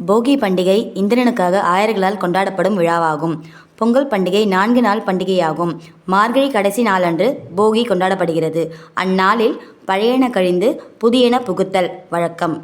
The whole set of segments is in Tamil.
போகி பண்டிகை இந்திரனுக்காக ஆயர்களால் கொண்டாடப்படும் விழாவாகும். பொங்கல் பண்டிகை 4 நாள் பண்டிகையாகும். மார்கழி கடைசி நாளன்று போகி கொண்டாடப்படுகிறது. அந்நாளில் பழையன கழிந்து புதியன புகுத்தல் வழக்கம்.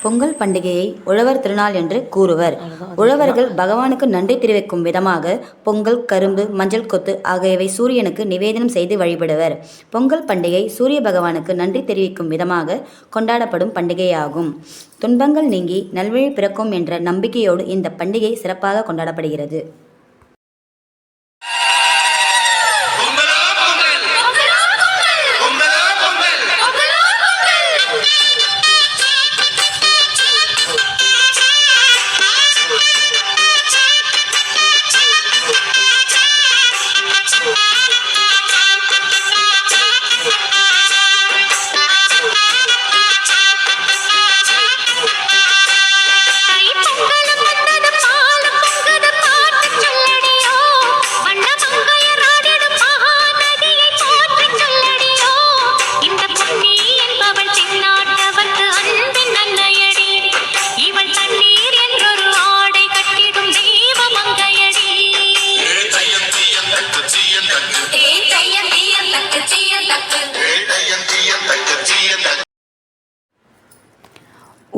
பொங்கல் பண்டிகையை உழவர் திருநாள் என்று கூறுவர். உழவர்கள் பகவானுக்கு நன்றி தெரிவிக்கும் விதமாக பொங்கல், கரும்பு, மஞ்சள் கொத்து ஆகியவை சூரியனுக்கு நிவேதனம் செய்து வழிபடுவர். பொங்கல் பண்டிகை சூரிய பகவானுக்கு நன்றி தெரிவிக்கும் விதமாக கொண்டாடப்படும் பண்டிகையாகும். துன்பங்கள் நீங்கி நல்வழி பிறக்கும் என்ற நம்பிக்கையோடு இந்த பண்டிகை சிறப்பாக கொண்டாடப்படுகிறது.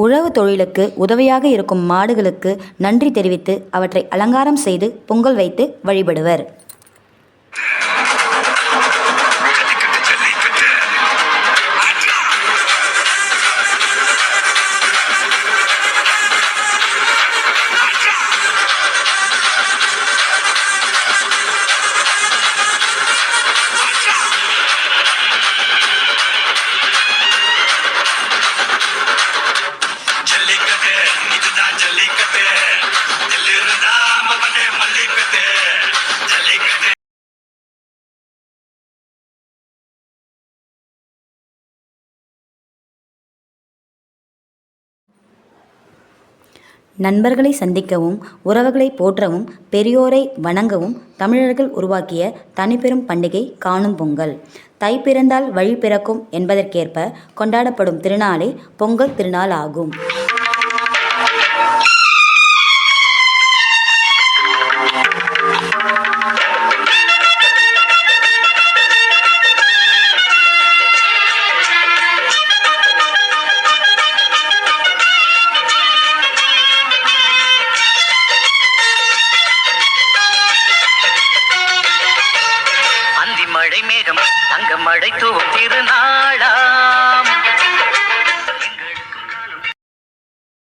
உழவு தொழிலுக்கு உதவியாக இருக்கும் மாடுகளுக்கு நன்றி தெரிவித்து அவற்றை அலங்காரம் செய்து பொங்கல் வைத்து வழிபடுவர். நண்பர்களை சந்திக்கவும், உறவுகளை போற்றவும், பெரியோரை வணங்கவும் தமிழர்கள் உருவாக்கிய தனிப்பெரும் பண்டிகை காணும் பொங்கல். தை பிறந்தால் வழி பிறக்கும் என்பதற்கேற்ப கொண்டாடப்படும் திருநாளே பொங்கல் திருநாள் ஆகும். மழை மேகம் தங்க மழை தூவும் திருநாள்